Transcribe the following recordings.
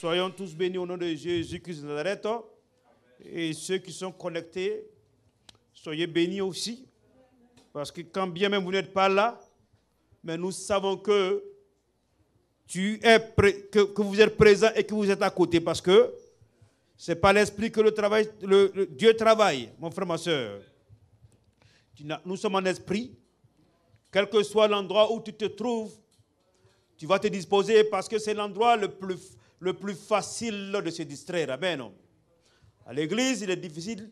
Soyons tous bénis au nom de Jésus-Christ de Nazareth. Et ceux qui sont connectés, soyez bénis aussi. Parce que quand bien même vous n'êtes pas là, mais nous savons que, que vous êtes présent et que vous êtes à côté. Parce que ce n'est pas l'esprit que Dieu travaille, mon frère, ma soeur. Nous sommes en esprit. Quel que soit l'endroit où tu te trouves, tu vas te disposer parce que c'est l'endroit le plus facile de se distraire. Amen. À l'église, il est difficile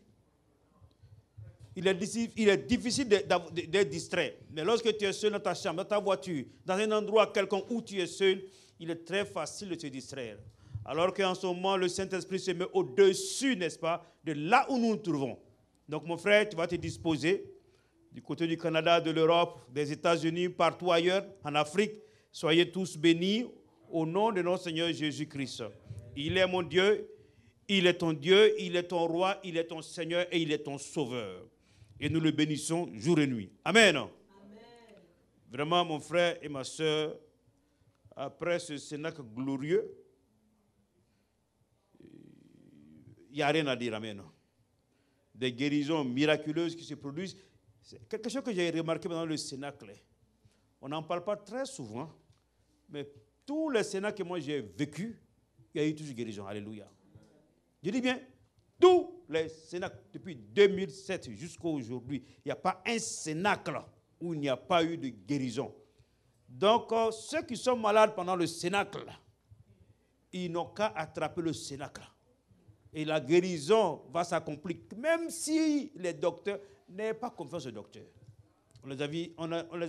d'être distrait. Mais lorsque tu es seul dans ta chambre, dans ta voiture, dans un endroit quelconque où tu es seul, il est très facile de se distraire. Alors qu'en ce moment, le Saint-Esprit se met au-dessus, n'est-ce pas, de là où nous nous trouvons. Donc mon frère, tu vas te disposer du côté du Canada, de l'Europe, des États-Unis, partout ailleurs, en Afrique. Soyez tous bénis au nom de notre Seigneur Jésus-Christ. Il est mon Dieu, il est ton Dieu, il est ton roi, il est ton Seigneur et il est ton sauveur. Et nous le bénissons jour et nuit. Amen. Amen. Vraiment, mon frère et ma soeur, après ce cénacle glorieux, il n'y a rien à dire. Amen. Des guérisons miraculeuses qui se produisent. C'est quelque chose que j'ai remarqué pendant le cénacle. On n'en parle pas très souvent, mais tous les cénacles que moi j'ai vécu, il y a eu toujours guérison. Alléluia. Je dis bien, tous les cénacles, depuis 2007 jusqu'à aujourd'hui, il n'y a pas un cénacle où il n'y a pas eu de guérison. Donc, ceux qui sont malades pendant le cénacle, ils n'ont qu'à attraper le cénacle. Et la guérison va s'accomplir, même si les docteurs n'aient pas confiance aux docteurs. On les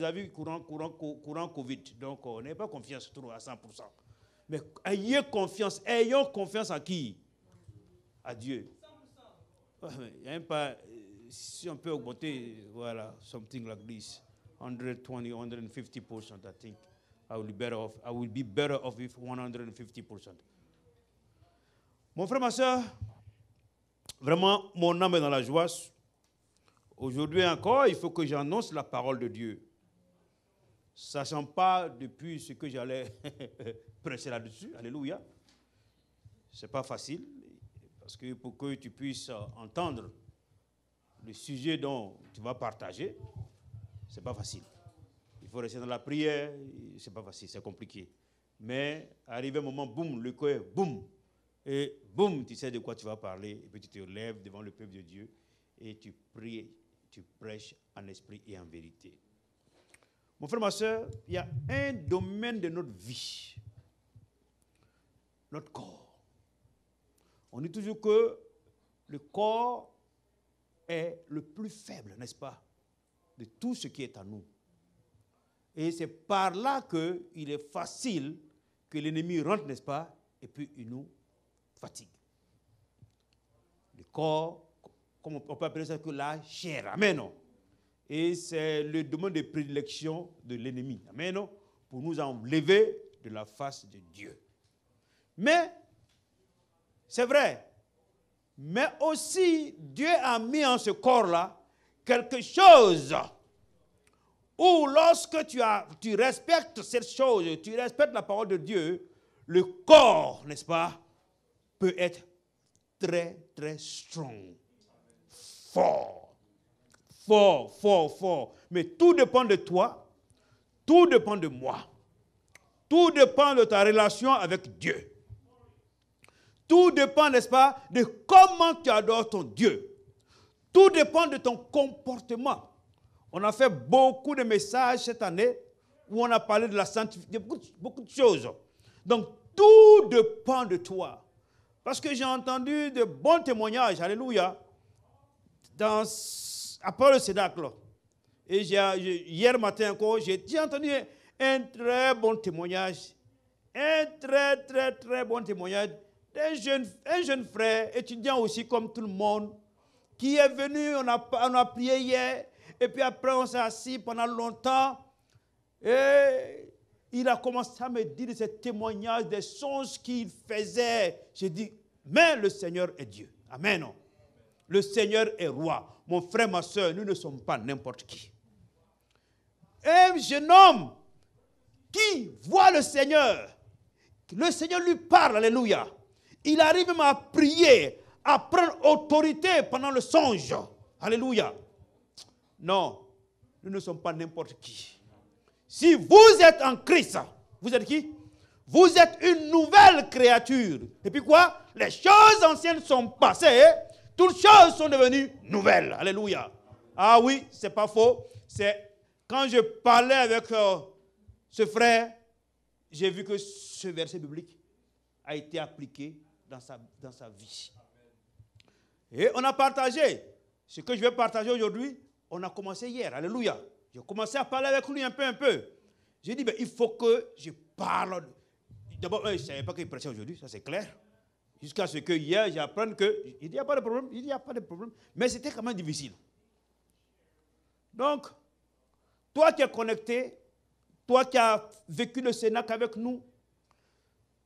a vus courant Covid, donc on n'a pas confiance trop à 100%. Mais ayons confiance en qui? À Dieu. Il n'y a même pas, si on peut augmenter, voilà, something like this, 120, 150%, I think, I will be better off with 150%. Mon frère, ma soeur, vraiment, mon âme est dans la joie. Aujourd'hui encore, il faut que j'annonce la parole de Dieu. Sachant pas depuis ce que j'allais prêcher là-dessus. Alléluia. Ce n'est pas facile. Parce que pour que tu puisses entendre le sujet dont tu vas partager, ce n'est pas facile. Il faut rester dans la prière, ce n'est pas facile, c'est compliqué. Mais arrivé un moment, boum, le cœur, boum. Et boum, tu sais de quoi tu vas parler. Et puis tu te lèves devant le peuple de Dieu et tu pries. Tu prêches en esprit et en vérité. Mon frère, ma soeur, il y a un domaine de notre vie, notre corps. On dit toujours que le corps est le plus faible, n'est-ce pas, de tout ce qui est à nous. Et c'est par là qu'il est facile que l'ennemi rentre, n'est-ce pas, et puis il nous fatigue. Le corps, comme on peut appeler ça, que la chair. Amen. Et c'est le domaine de prédilection de l'ennemi. Amen. Pour nous enlever de la face de Dieu. Mais, c'est vrai. Mais aussi, Dieu a mis en ce corps-là quelque chose où lorsque tu respectes cette chose, tu respectes la parole de Dieu, le corps, n'est-ce pas, peut être très, très strong. Fort. Mais tout dépend de toi, tout dépend de moi, tout dépend de ta relation avec Dieu. Tout dépend, n'est-ce pas, de comment tu adores ton Dieu. Tout dépend de ton comportement. On a fait beaucoup de messages cette année où on a parlé de la sanctification, beaucoup de choses. Donc, tout dépend de toi. Parce que j'ai entendu de bons témoignages, alléluia, après le cénacle. Et hier matin encore, j'ai entendu un très bon témoignage. Un très bon témoignage d'un jeune frère, étudiant aussi comme tout le monde, qui est venu, on a prié hier, et puis après on s'est assis pendant longtemps, et il a commencé à me dire de ces témoignages, des choses qu'il faisait. J'ai dit, mais le Seigneur est Dieu. Amen. Le Seigneur est roi. Mon frère, ma soeur, nous ne sommes pas n'importe qui. Un jeune homme qui voit le Seigneur, Le Seigneur lui parle, alléluia. Il arrive même à prier, à prendre autorité pendant le songe. Alléluia. Non, nous ne sommes pas n'importe qui. Si vous êtes en Christ, vous êtes qui? Vous êtes une nouvelle créature. Et puis quoi? Les choses anciennes sont passées, toutes choses sont devenues nouvelles. Alléluia. Ah oui, c'est pas faux. C'est quand je parlais avec ce frère, j'ai vu que ce verset biblique a été appliqué dans sa vie. Et on a partagé. Ce que je vais partager aujourd'hui, on a commencé hier. Alléluia. J'ai commencé à parler avec lui un peu. J'ai dit, il faut que je parle. D'abord, je ne savais pas qu'il prêchait aujourd'hui, ça c'est clair. Jusqu'à ce que hier, j'apprenne que, il n'y a pas de problème, il n'y a pas de problème. Mais c'était quand même difficile. Donc, toi qui es connecté, toi qui as vécu le Cénacle avec nous,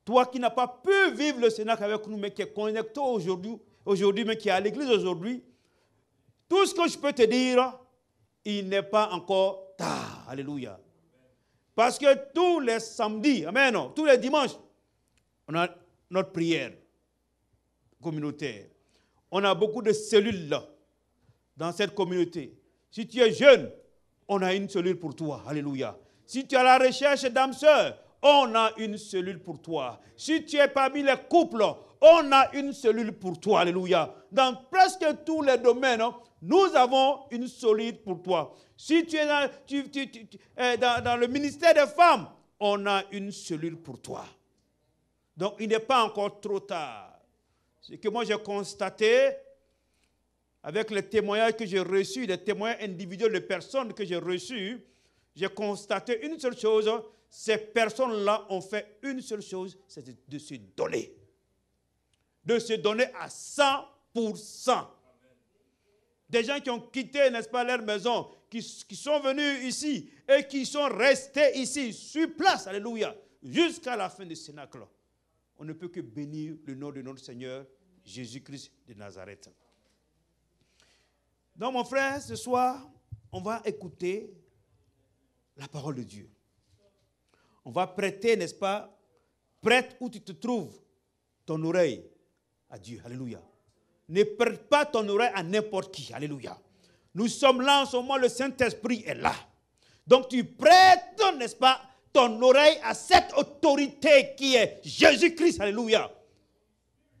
toi qui n'as pas pu vivre le Cénacle avec nous, mais qui est connecté aujourd'hui, mais qui est à l'église aujourd'hui, tout ce que je peux te dire, il n'est pas encore tard. Alléluia. Parce que tous les samedis, amen, tous les dimanches, on a notre prière communautaire. On a beaucoup de cellules là, dans cette communauté. Si tu es jeune, on a une cellule pour toi. Alléluia. Si tu es à la recherche d'âmes sœurs, on a une cellule pour toi. Si tu es parmi les couples, on a une cellule pour toi. Alléluia. Dans presque tous les domaines, nous avons une cellule pour toi. Si tu es dans le ministère des femmes, on a une cellule pour toi. Donc, il n'est pas encore trop tard. Ce que moi j'ai constaté avec les témoignages que j'ai reçus, les témoignages individuels de personnes que j'ai reçus, j'ai constaté une seule chose, ces personnes-là ont fait une seule chose, c'est de se donner. De se donner à 100%. Des gens qui ont quitté, n'est-ce pas, leur maison, qui sont venus ici et qui sont restés ici, sur place, alléluia, jusqu'à la fin du Cénacle. On ne peut que bénir le nom de notre Seigneur, Jésus-Christ de Nazareth. Donc, mon frère, ce soir, on va écouter la parole de Dieu. On va prêter, n'est-ce pas, prête où tu te trouves, ton oreille à Dieu. Alléluia. Ne prête pas ton oreille à n'importe qui. Alléluia. Nous sommes là en ce moment, le Saint-Esprit est là. Donc tu prêtes, n'est-ce pas, ton oreille à cette autorité qui est Jésus-Christ. Alléluia.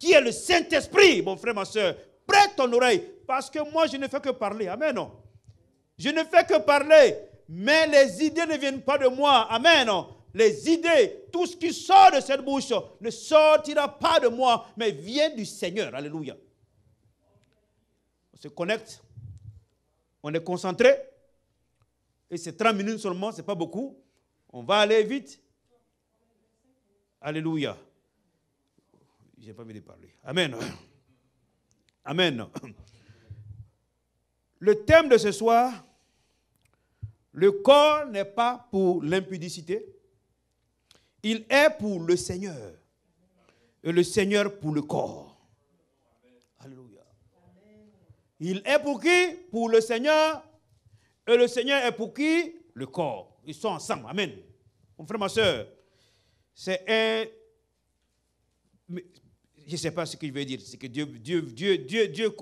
Qui est le Saint-Esprit, mon frère, ma soeur. Prête ton oreille. Parce que moi, je ne fais que parler. Amen. Non? Je ne fais que parler. Mais les idées ne viennent pas de moi. Amen. Non? Les idées, tout ce qui sort de cette bouche ne sortira pas de moi, mais vient du Seigneur. Alléluia. On se connecte. On est concentré. Et c'est 30 minutes seulement, ce n'est pas beaucoup. On va aller vite. Alléluia. Je n'ai pas envie de parler. Amen. Amen. Le thème de ce soir, le corps n'est pas pour l'impudicité. Il est pour le Seigneur. Et le Seigneur pour le corps. Alléluia. Il est pour qui? Pour le Seigneur. Et le Seigneur est pour qui? Le corps. Ils sont ensemble. Amen. Mon frère, ma soeur, c'est un... Je ne sais pas ce que je vais dire. C'est que Dieu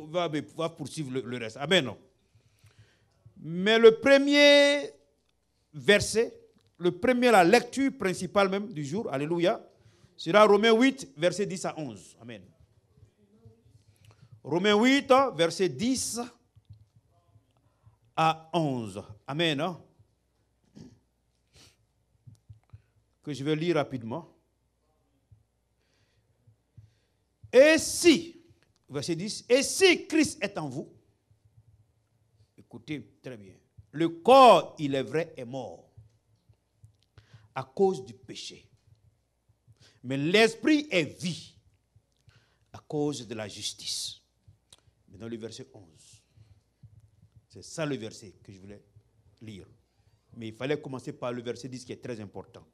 va poursuivre le reste. Amen. Mais le premier verset, la lecture principale même du jour, alléluia, sera Romains 8, verset 10 à 11. Amen. Romains 8, verset 10 à 11. Amen. Que je vais lire rapidement. Et si, verset 10, et si Christ est en vous, écoutez très bien, le corps, il est vrai, est mort à cause du péché. Mais l'esprit est vie à cause de la justice. Maintenant, le verset 11. C'est ça le verset que je voulais lire. Mais il fallait commencer par le verset 10 qui est très important.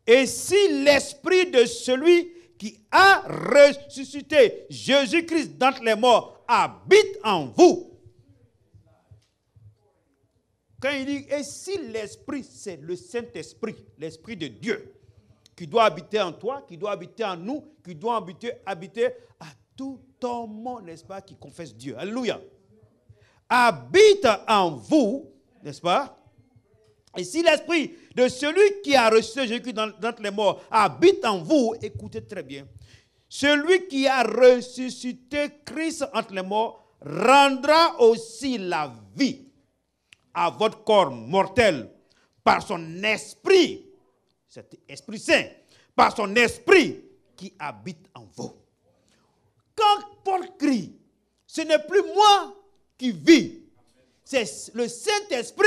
Et si l'esprit de celui qui a ressuscité Jésus-Christ d'entre les morts habite en vous. Quand il dit, et si l'esprit, c'est le Saint-Esprit, l'Esprit de Dieu, qui doit habiter en toi, qui doit habiter en nous, qui doit habiter à tout homme, n'est-ce pas, qui confesse Dieu. Alléluia. Habite en vous, n'est-ce pas? Et si l'esprit de celui qui a ressuscité Jésus d'entre les morts habite en vous, écoutez très bien, celui qui a ressuscité Christ entre les morts rendra aussi la vie à votre corps mortel par son esprit, cet Esprit Saint, par son esprit qui habite en vous. Quand Paul crie, ce n'est plus moi qui vis, c'est le Saint-Esprit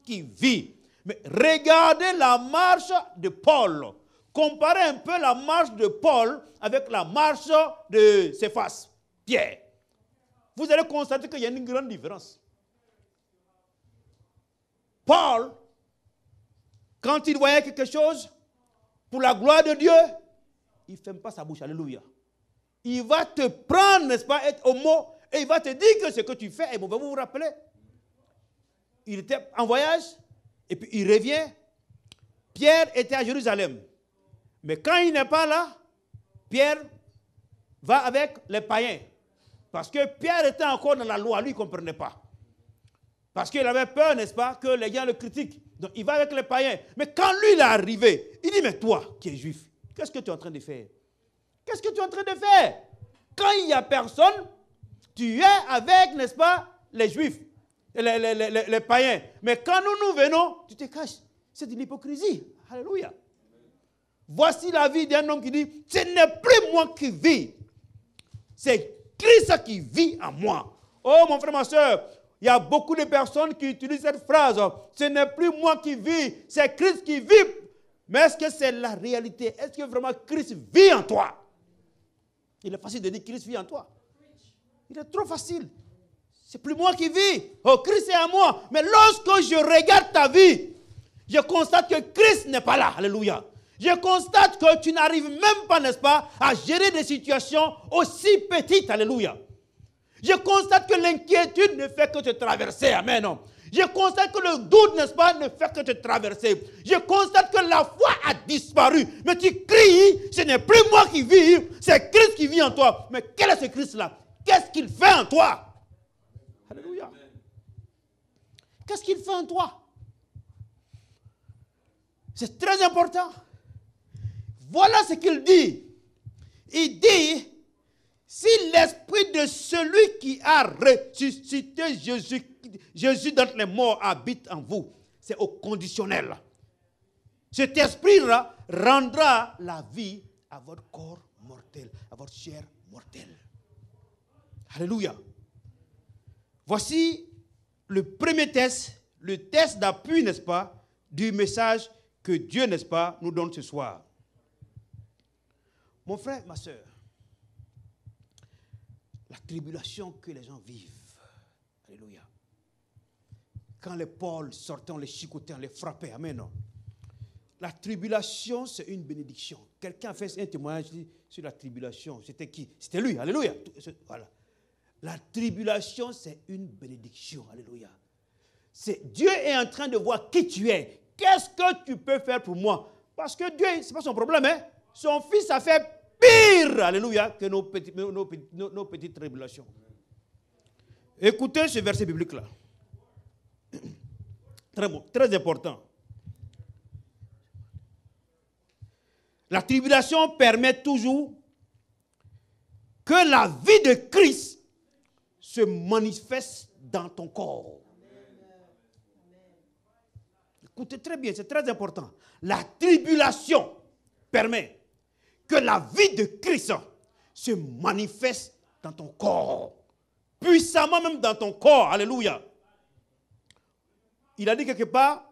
qui vit. Mais regardez la marche de Paul. Comparez un peu la marche de Paul avec la marche de Céphas, Pierre. Vous allez constater qu'il y a une grande différence. Paul, quand il voyait quelque chose pour la gloire de Dieu, il ne ferme pas sa bouche. Alléluia. Il va te prendre, n'est-ce pas, être au mot, et il va te dire que ce que tu fais est mauvais. Vous vous rappelez? Il était en voyage, et puis il revient. Pierre était à Jérusalem. Mais quand il n'est pas là, Pierre va avec les païens. Parce que Pierre était encore dans la loi, lui, il ne comprenait pas. Parce qu'il avait peur, n'est-ce pas, que les gens le critiquent. Donc il va avec les païens. Mais quand lui, il est arrivé, il dit, mais toi, qui es juif, qu'est-ce que tu es en train de faire? Qu'est-ce que tu es en train de faire? Quand il n'y a personne, tu es avec, n'est-ce pas, les juifs, les païens. Mais quand nous venons, tu te caches. C'est de l'hypocrisie. Alléluia. Voici la vie d'un homme qui dit, ce n'est plus moi qui vis, c'est Christ qui vit en moi. Oh mon frère, ma soeur, il y a beaucoup de personnes qui utilisent cette phrase, ce n'est plus moi qui vis, c'est Christ qui vit. Mais est-ce que c'est la réalité? Est-ce que vraiment Christ vit en toi? Il est facile de dire Christ vit en toi. Il est trop facile. C'est plus moi qui vis. Oh, Christ est en moi. Mais lorsque je regarde ta vie, je constate que Christ n'est pas là. Alléluia. Je constate que tu n'arrives même pas, n'est-ce pas, à gérer des situations aussi petites. Alléluia. Je constate que l'inquiétude ne fait que te traverser. Amen. Je constate que le doute, n'est-ce pas, ne fait que te traverser. Je constate que la foi a disparu. Mais tu cries, ce n'est plus moi qui vis, c'est Christ qui vit en toi. Mais quel est ce Christ-là? Qu'est-ce qu'il fait en toi? Alléluia. Qu'est-ce qu'il fait en toi? C'est très important. Voilà ce qu'il dit. Il dit, si l'esprit de celui qui a ressuscité Jésus d'entre les morts habite en vous, c'est au conditionnel. Cet esprit-là rendra la vie à votre corps mortel, à votre chair mortelle. Alléluia. Voici le premier test, le test d'appui, n'est-ce pas, du message que Dieu, n'est-ce pas, nous donne ce soir. Mon frère, ma soeur, la tribulation que les gens vivent, alléluia. Quand les Paul sortaient, on les chicotait, on les frappait, amen. Non? La tribulation, c'est une bénédiction. Quelqu'un a fait un témoignage sur la tribulation. C'était qui? C'était lui, alléluia. Voilà. La tribulation, c'est une bénédiction, alléluia. Dieu est en train de voir qui tu es. Qu'est-ce que tu peux faire pour moi? Parce que Dieu, ce n'est pas son problème, hein? Son fils a fait pire, alléluia, que nos petites tribulations. Écoutez ce verset biblique-là. Très bon, très important. La tribulation permet toujours que la vie de Christ se manifeste dans ton corps. Écoutez très bien, c'est très important. La tribulation permet que la vie de Christ se manifeste dans ton corps. Puissamment même dans ton corps. Alléluia. Il a dit quelque part,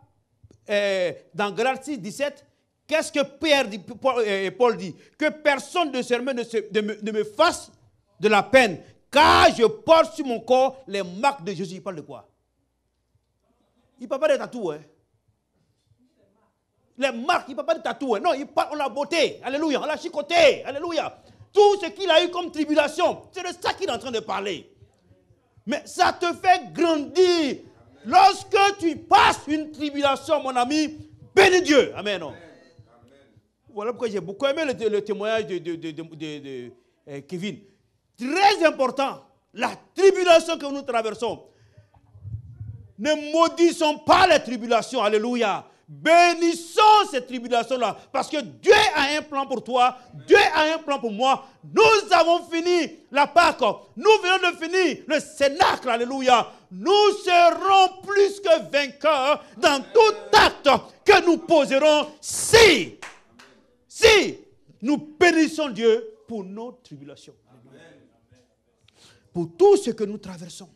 dans Galates 6, 17, qu'est-ce que Paul dit? Que personne de serment ne me fasse de la peine, car je porte sur mon corps les marques de Jésus. Il parle de quoi? Il ne parle pas de tatouage. Hein? Les marques, il ne parle pas de tatouage. Non, il parle de la beauté. Alléluia. On l'a chicoté. Alléluia. Tout ce qu'il a eu comme tribulation, c'est de ça qu'il est en train de parler. Mais ça te fait grandir. Lorsque tu passes une tribulation, mon ami, bénis Dieu. Amen. Voilà pourquoi j'ai beaucoup aimé le témoignage de Kevin. Très important, la tribulation que nous traversons. Ne maudissons pas les tribulations, alléluia. Bénissons ces tribulations-là, parce que Dieu a un plan pour toi, Dieu a un plan pour moi. Nous avons fini la Pâque, nous venons de finir le Cénacle, alléluia. Nous serons plus que vainqueurs dans tout acte que nous poserons si nous bénissons Dieu pour nos tribulations. Pour tout ce que nous traversons.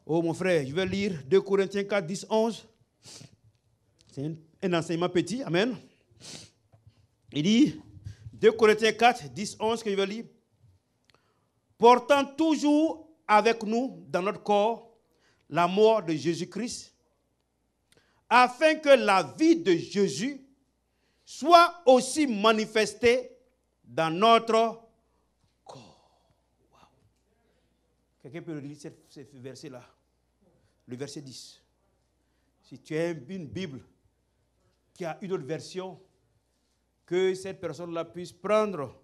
Oh mon frère, je vais lire 2 Corinthiens 4, 10, 11. C'est un enseignement petit, amen. Il dit, 2 Corinthiens 4, 10, 11 que je vais lire. Portant toujours avec nous dans notre corps la mort de Jésus-Christ, afin que la vie de Jésus soit aussi manifestée dans notre corps. Wow. Quelqu'un peut lire ce verset-là, le verset 10. Si tu as une Bible qui a une autre version, que cette personne-là puisse prendre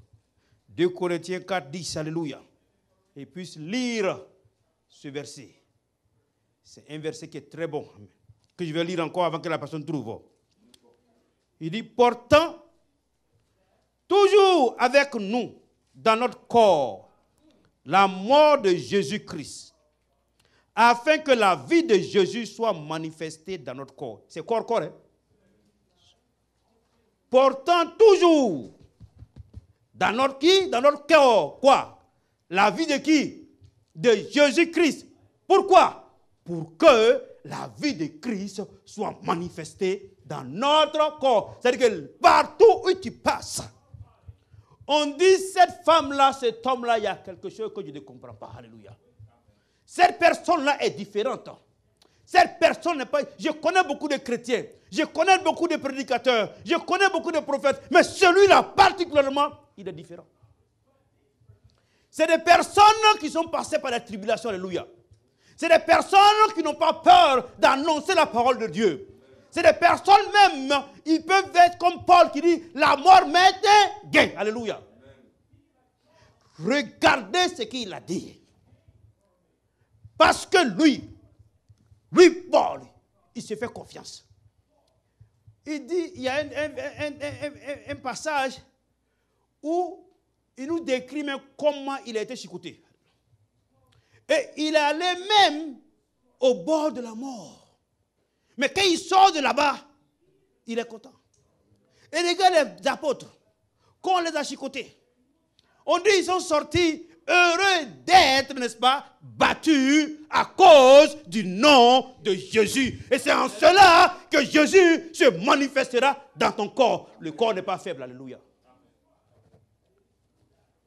2 Corinthiens 4, 10, alléluia, et puisse lire ce verset. C'est un verset qui est très bon, que je vais lire encore avant que la personne trouve. Il dit, portant toujours avec nous dans notre corps la mort de Jésus-Christ, afin que la vie de Jésus soit manifestée dans notre corps. C'est corps, hein? Portant toujours dans notre qui? Dans notre cœur. Quoi? La vie de qui? De Jésus-Christ. Pourquoi? Pour que la vie de Christ soit manifestée dans notre corps. C'est-à-dire que partout où tu passes, on dit cette femme-là, cet homme-là, il y a quelque chose que je ne comprends pas. Alléluia. Cette personne-là est différente. Cette personne n'est pas... Je connais beaucoup de chrétiens, je connais beaucoup de prédicateurs, je connais beaucoup de prophètes, mais celui-là particulièrement, il est différent. C'est des personnes qui sont passées par la tribulation, alléluia. C'est des personnes qui n'ont pas peur d'annoncer la parole de Dieu. C'est des personnes même, ils peuvent être comme Paul qui dit, la mort m'est gain, alléluia. Regardez ce qu'il a dit. Parce que lui, Paul, il se fait confiance. Il dit, il y a un passage où il nous décrit même comment il a été chicoté. Et il est allé même au bord de la mort. Mais quand il sort de là-bas, il est content. Et regarde les apôtres, quand on les a chicotés, on dit qu'ils sont sortis heureux d'être, n'est-ce pas, battus à cause du nom de Jésus. Et c'est en cela que Jésus se manifestera dans ton corps. Le corps n'est pas faible, alléluia.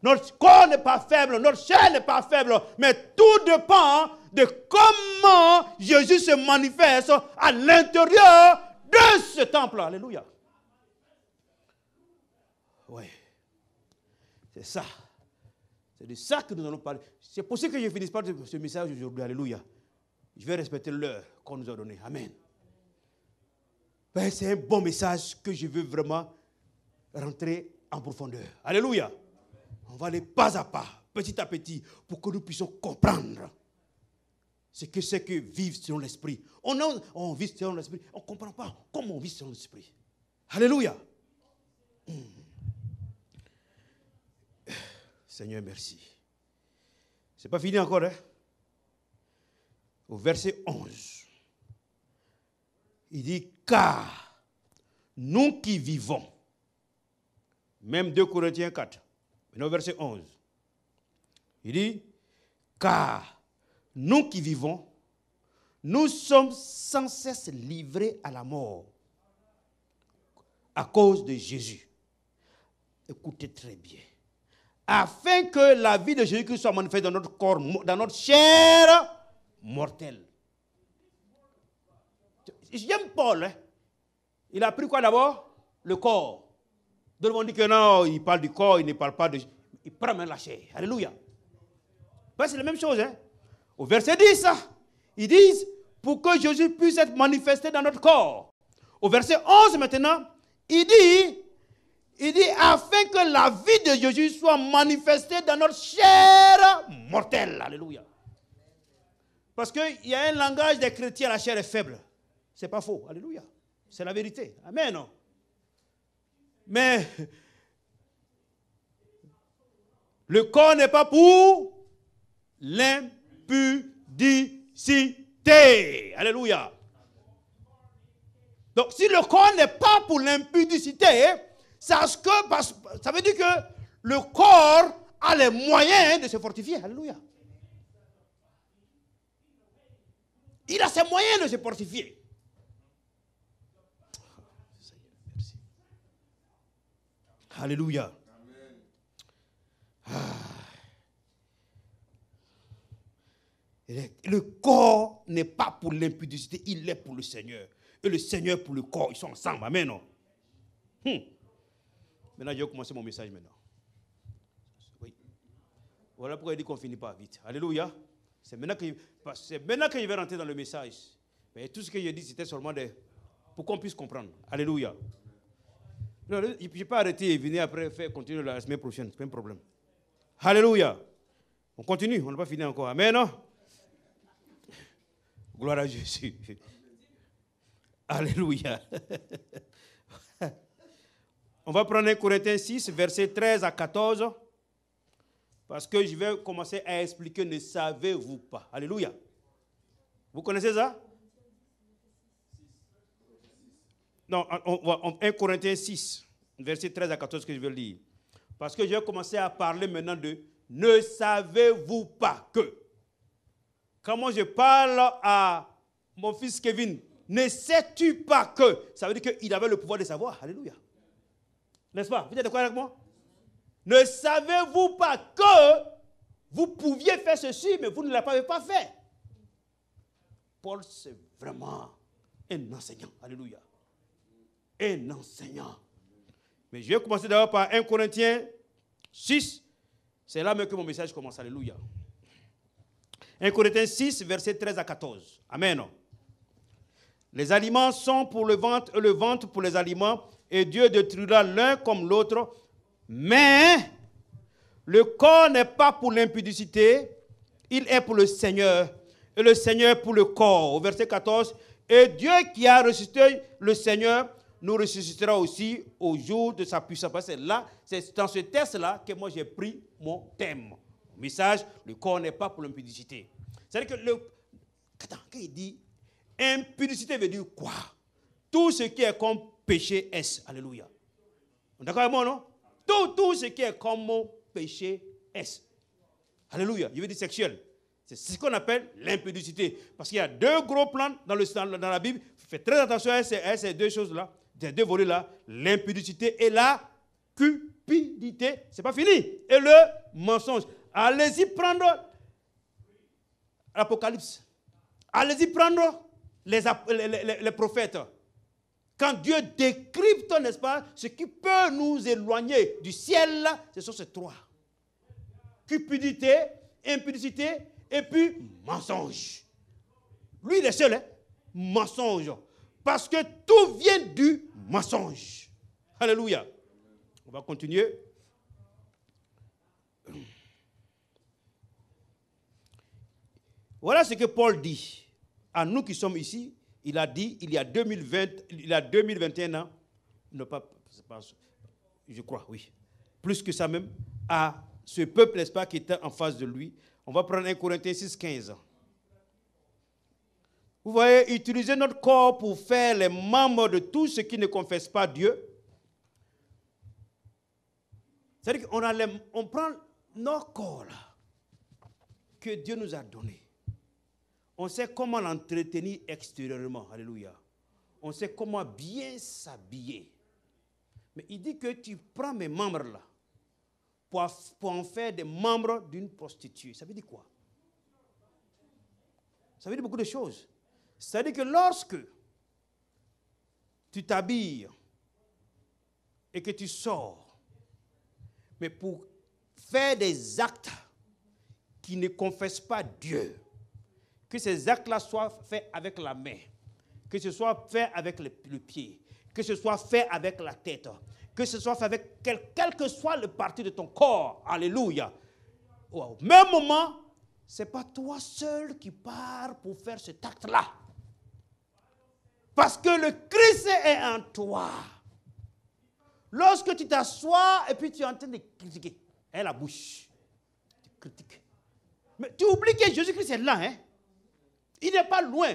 Notre corps n'est pas faible, notre chair n'est pas faible, mais tout dépend de comment Jésus se manifeste à l'intérieur de ce temple. Alléluia. Oui, c'est ça. C'est de ça que nous allons parler. C'est possible que je finisse par ce message aujourd'hui. Alléluia. Je vais respecter l'heure qu'on nous a donnée. Amen. C'est un bon message que je veux vraiment rentrer en profondeur. Alléluia. On va aller pas à pas, petit à petit, pour que nous puissions comprendre ce que c'est que vivre selon l'esprit. On vit selon l'esprit. On ne comprend pas comment on vit selon l'esprit. Alléluia. Seigneur, merci. Ce n'est pas fini encore, hein? Au verset 11, il dit, car nous qui vivons, même 2 Corinthiens 4, au verset 11, il dit, car nous qui vivons, nous sommes sans cesse livrés à la mort à cause de Jésus. Écoutez très bien. Afin que la vie de Jésus soit manifestée dans notre corps, dans notre chair mortelle. J'aime Paul. Hein? Il a pris quoi d'abord? Le corps. D'autres vont dire que non, il parle du corps, il ne parle pas de... Il prend même la chair. Alléluia. C'est la même chose. Hein? Au verset 10, ils disent, pour que Jésus puisse être manifesté dans notre corps. Au verset 11 maintenant, il dit, la vie de Jésus soit manifestée dans notre chair mortelle. Alléluia. Parce qu'il y a un langage des chrétiens, la chair est faible. Ce n'est pas faux. Alléluia. C'est la vérité. Amen. Mais le corps n'est pas pour l'impudicité. Alléluia. Donc, si le corps n'est pas pour l'impudicité, ça veut dire que le corps a les moyens de se fortifier. Alléluia. Il a ses moyens de se fortifier. Alléluia. Le corps n'est pas pour l'impudicité, il est pour le Seigneur. Et le Seigneur pour le corps, ils sont ensemble. Amen. Non? Maintenant, je vais commencer mon message maintenant. Oui. Voilà pourquoi il dit qu'on ne finit pas vite. Alléluia. C'est maintenant que je vais rentrer dans le message. Mais tout ce que j'ai dit, c'était seulement pour qu'on puisse comprendre. Alléluia. Non, je ne peux pas arrêter et venir après continuer la semaine prochaine. C'est pas un problème. Alléluia. On continue, on n'a pas fini encore. Amen. Non? Gloire à Jésus. Alléluia. On va prendre 1 Corinthiens 6, versets 13 à 14. Parce que je vais commencer à expliquer, ne savez-vous pas. Alléluia. Vous connaissez ça? Non, 1 Corinthiens 6, versets 13 à 14 que je vais lire. Parce que je vais commencer à parler maintenant de ne savez-vous pas que. Quand moi je parle à mon fils Kevin, ne sais-tu pas que, ça veut dire qu'il avait le pouvoir de savoir. Alléluia. N'est-ce pas? Vous êtes d'accord avec moi? Ne savez-vous pas que vous pouviez faire ceci, mais vous ne l'avez pas fait? Paul, c'est vraiment un enseignant. Alléluia. Un enseignant. Mais je vais commencer d'abord par 1 Corinthiens 6. C'est là même que mon message commence. Alléluia. 1 Corinthiens 6, versets 13 à 14. Amen. Les aliments sont pour le ventre et le ventre pour les aliments, et Dieu détruira l'un comme l'autre. Mais le corps n'est pas pour l'impudicité, il est pour le Seigneur, et le Seigneur pour le corps. Au verset 14, et Dieu qui a ressuscité le Seigneur nous ressuscitera aussi au jour de sa puissance. Parce que là, c'est dans ce texte-là que moi j'ai pris mon thème. Mon message, le corps n'est pas pour l'impudicité. C'est-à-dire que quand il dit impudicité veut dire quoi? Tout ce qui est comme péché est. Alléluia. D'accord avec moi, non? Tout ce qui est comme péché est. Alléluia. Je veux dire sexuel. C'est ce qu'on appelle l'impudicité. Parce qu'il y a deux gros plans dans la Bible. Faites très attention à ces deux choses-là, ces deux volets-là. L'impudicité et la cupidité. C'est pas fini. Et le mensonge. Allez-y prendre l'Apocalypse. Allez-y prendre les prophètes. Quand Dieu décrypte, n'est-ce pas, ce qui peut nous éloigner du ciel, ce sont ces trois. Cupidité, impudicité et puis mensonge. Lui, il est seul, hein? Mensonge. Parce que tout vient du mensonge. Alléluia. On va continuer. Voilà ce que Paul dit. À nous qui sommes ici, il a dit, il y a 2021 ans, je crois, oui, plus que ça même, à ce peuple, n'est-ce pas, qui était en face de lui. On va prendre 1 Corinthiens 6, 15. Vous voyez, utiliser notre corps pour faire les membres de tous ceux qui ne confessent pas Dieu. C'est-à-dire qu'on prend nos corps là, que Dieu nous a donnés. On sait comment l'entretenir extérieurement. Alléluia. On sait comment bien s'habiller. Mais il dit que tu prends mes membres là pour en faire des membres d'une prostituée. Ça veut dire quoi? Ça veut dire beaucoup de choses. Ça veut dire que lorsque tu t'habilles et que tu sors, mais pour faire des actes qui ne confessent pas Dieu, que ces actes-là soient faits avec la main, que ce soit fait avec le pied, que ce soit fait avec la tête, que ce soit fait avec quel que soit le parti de ton corps. Alléluia. Au même moment, ce n'est pas toi seul qui pars pour faire cet acte-là. Parce que le Christ est en toi. Lorsque tu t'assois et puis tu es en train de critiquer, la bouche, tu critiques. Mais tu oublies que Jésus-Christ est là. Hein? Il n'est pas loin.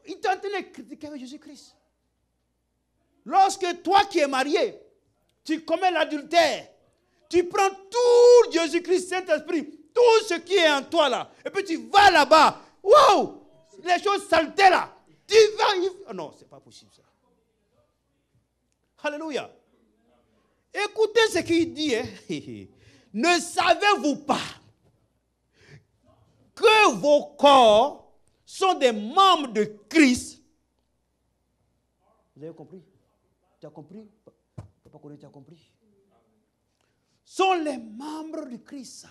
Il est en train de critiquer avec Jésus-Christ. Lorsque toi qui es marié, tu commets l'adultère, tu prends tout Jésus-Christ, Saint-Esprit, tout ce qui est en toi là, et puis tu vas là-bas. Wow! Les choses saltées là. Tu vas. Oh non, c'est pas possible ça. Alléluia. Écoutez ce qu'il dit. Hein? Ne savez-vous pas que vos corps sont des membres de Christ? Vous avez compris? Tu as compris? Papa Corée, tu as compris? Sont les membres de Christ.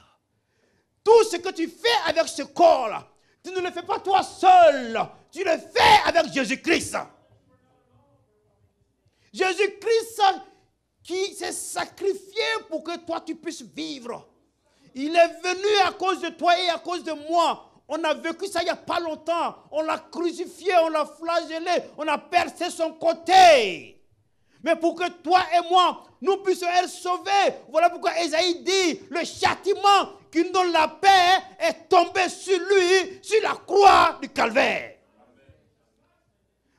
Tout ce que tu fais avec ce corps-là, tu ne le fais pas toi seul. Tu le fais avec Jésus-Christ. Jésus-Christ qui s'est sacrifié pour que toi tu puisses vivre. Il est venu à cause de toi et à cause de moi. On a vécu ça il n'y a pas longtemps. On l'a crucifié, on l'a flagellé, on a percé son côté. Mais pour que toi et moi, nous puissions être sauvés. Voilà pourquoi Ésaïe dit, le châtiment qui nous donne la paix est tombé sur lui, sur la croix du calvaire.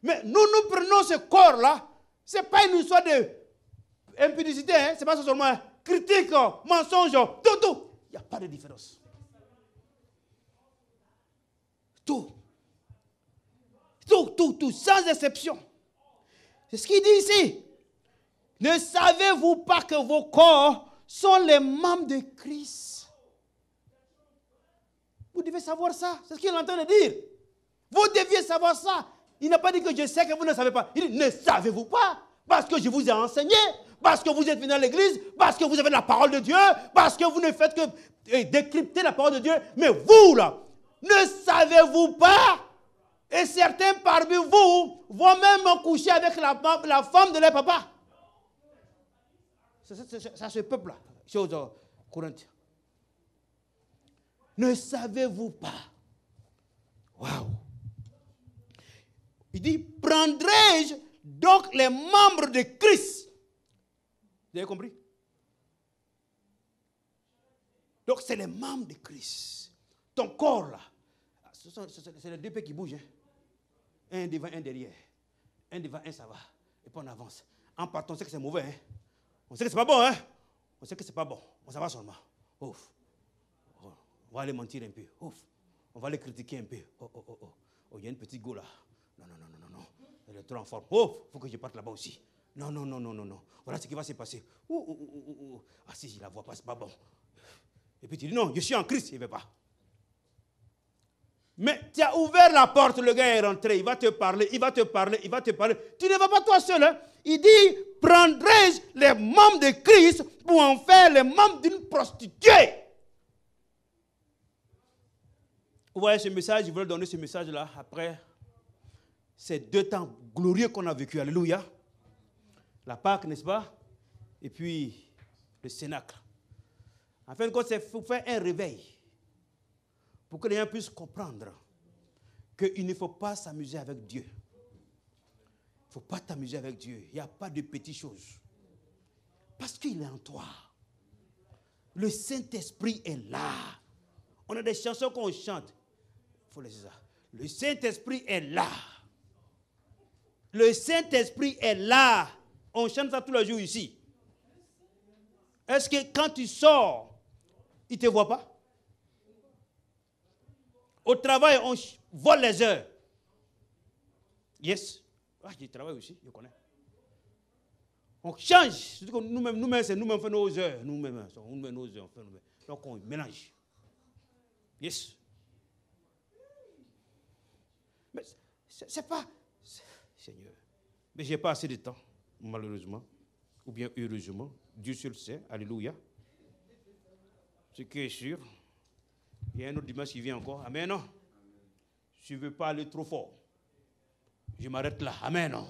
Mais nous prenons ce corps-là. Ce n'est pas une histoire d'impudicité. Hein? Ce n'est pas seulement critique, mensonge, tout. Il n'y a pas de différence. Tout, sans exception. C'est ce qu'il dit ici. Ne savez-vous pas que vos corps sont les membres de Christ? Vous devez savoir ça. C'est ce qu'il est en train de dire. Vous deviez savoir ça. Il n'a pas dit que je sais que vous ne savez pas. Il dit, ne savez-vous pas? Parce que je vous ai enseigné, parce que vous êtes venu à l'église, parce que vous avez la parole de Dieu, parce que vous ne faites que décrypter la parole de Dieu. Mais vous, là, ne savez-vous pas? Et certains parmi vous vont même coucher avec la femme de leur papa. C'est ce peuple-là, chose Corinthiens. Ne savez-vous pas? Waouh! Il dit, prendrai-je donc les membres de Christ? Vous avez compris? Donc c'est les membres de Christ. Ton corps là, c'est les deux pieds qui bougent. Hein? Un devant, un derrière. Un devant, un ça va. Et puis on avance. En partant, on sait que c'est mauvais. Hein? On sait que c'est pas bon. Hein? On sait que c'est pas bon. On s'en va seulement. Ouf. On va aller mentir un peu. Ouf. On va les critiquer un peu. Oh, il y a une petite go là. Non. Elle est trop en forme. Oh, il faut que je parte là-bas aussi. Non. Voilà ce qui va se passer. Ah si, je la vois pas, c'est pas bon. Et puis tu dis non, je suis en Christ, il ne veut pas. Mais tu as ouvert la porte, le gars est rentré, il va te parler. Tu ne vas pas toi seul. Hein? Il dit, prendrai-je les membres de Christ pour en faire les membres d'une prostituée? Vous voyez ce message, je voulais donner ce message-là après ces 2 temps glorieux qu'on a vécu. Alléluia. La Pâque, n'est-ce pas? Et puis le Cénacle. En fin de compte, c'est pour faire un réveil. Pour que les gens puissent comprendre qu'il ne faut pas s'amuser avec Dieu. Il ne faut pas t'amuser avec Dieu. Il n'y a pas de petites choses. Parce qu'il est en toi. Le Saint-Esprit est là. On a des chansons qu'on chante. Il faut laisser ça. Le Saint-Esprit est là. Le Saint-Esprit est là. On chante ça tous les jours ici. Est-ce que quand tu sors, il ne te voit pas? Au travail, on vole les heures. Yes. Ah, je travaille aussi, je connais. On change. Nous-mêmes, c'est nous-mêmes faisons nos heures. Nous-mêmes, on met nos heures. Donc, on mélange. Yes. Mais c'est pas... Seigneur. Mais je n'ai pas assez de temps, malheureusement. Ou bien heureusement. Dieu seul sait. Alléluia. Ce qui est sûr... Il y a un autre dimanche qui vient encore. Amen. Non? Je ne veux pas aller trop fort. Je m'arrête là. Amen. Non?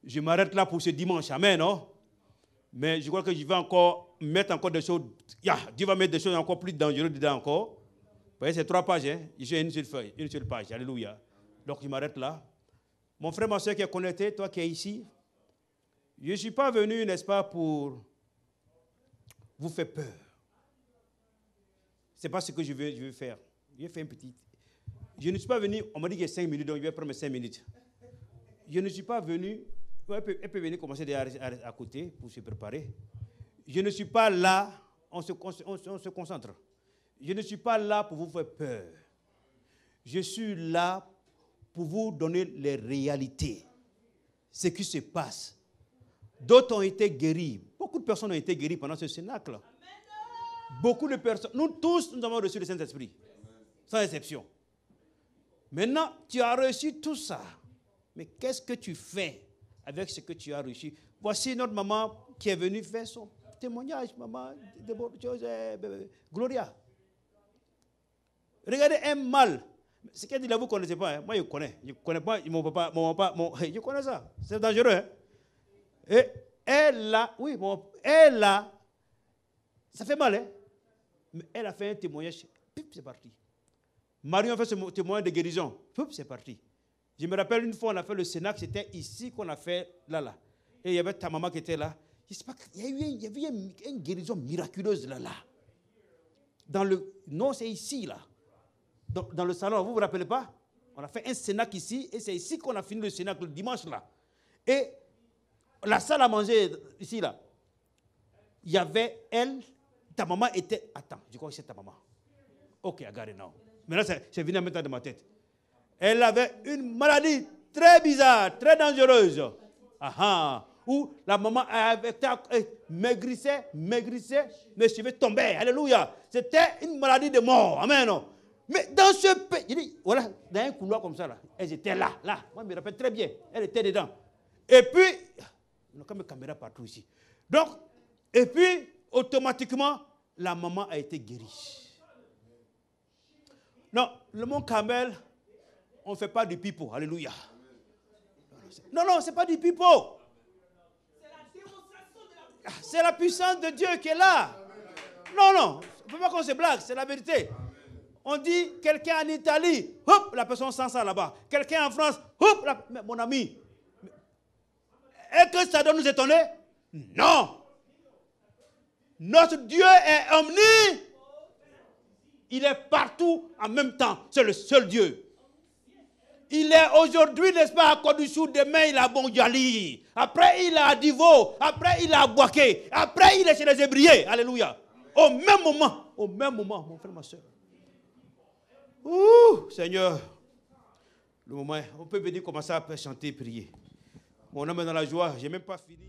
Je m'arrête là pour ce dimanche. Amen, non? Mais je crois que je vais encore mettre encore des choses. Dieu va mettre des choses encore plus dangereuses dedans encore. Vous voyez, c'est 3 pages. Hein? J'ai une seule feuille, une seule page. Alléluia. Donc, je m'arrête là. Mon frère, ma soeur qui est connecté, toi qui es ici, je ne suis pas venu, n'est-ce pas, pour vous faire peur. Ce n'est pas ce que je veux faire. Je vais faire une petite. Je ne suis pas venu, on m'a dit qu'il y a 5 minutes, donc je vais prendre mes 5 minutes. Je ne suis pas venu, elle peut venir commencer à côté pour se préparer. Je ne suis pas là, on se concentre. Je ne suis pas là pour vous faire peur. Je suis là pour vous donner les réalités, ce qui se passe. D'autres ont été guéris. Beaucoup de personnes ont été guéries pendant ce cénacle. Beaucoup de personnes, nous tous, nous avons reçu le Saint-Esprit, sans exception. Maintenant, tu as reçu tout ça. Mais qu'est-ce que tu fais avec ce que tu as reçu? Voici notre maman qui est venue faire son témoignage, maman de bonnes choses, Gloria. Regardez un mâle. Ce qu'elle dit là, vous ne connaissez pas. Hein? Moi, je connais. Je ne connais pas mon papa, je connais ça. C'est dangereux. Hein? Et elle a, oui, elle a, ça fait mal, hein? Mais elle a fait un témoignage, c'est parti. Marion a fait ce témoignage de guérison, c'est parti. Je me rappelle une fois, on a fait le Sénat, c'était ici qu'on a fait, là. Et il y avait ta maman qui était là. Je sais pas, il y avait une guérison miraculeuse là. Non, c'est ici, là. Dans le salon, vous ne vous rappelez pas? On a fait un Sénat ici, et c'est ici qu'on a fini le Sénat le dimanche, là. Et la salle à manger, ici, là, il y avait elle, ta maman était... Attends, je crois que c'est ta maman. Ok, I got it now. Maintenant, c'est venu maintenant de ma tête. Elle avait une maladie très bizarre, très dangereuse. Où la maman maigrissait, mes cheveux tombaient. Alléluia. C'était une maladie de mort. Amen. Mais dans ce pays, je dis, voilà, dans un couloir comme ça, là, elles étaient là. Moi, je me rappelle très bien. Elle était dedans. Et puis, on a comme une caméra partout ici. Donc, et puis, automatiquement, la maman a été guérie. Non, le mont Carmel, on ne fait pas du pipeau. Alléluia. Non, ce n'est pas du pipeau. C'est la puissance de Dieu qui est là. Non, il ne faut pas qu'on se blague, c'est la vérité. On dit, quelqu'un en Italie, hop, la personne sent ça là-bas. Quelqu'un en France, hop, mon ami. Est-ce que ça doit nous étonner? Non. Notre Dieu est omni. Il est partout en même temps. C'est le seul Dieu. Il est aujourd'hui, n'est-ce pas, à Kodoussou, demain il est à Bonjali. Après il est à Divo. Après il est à Boaké. Après il est chez les Hébriers. Alléluia. Au même moment, mon frère, ma soeur. Ouh, Seigneur. Le moment, on peut venir commencer à chanter et prier. Mon âme est dans la joie. Je n'ai même pas fini.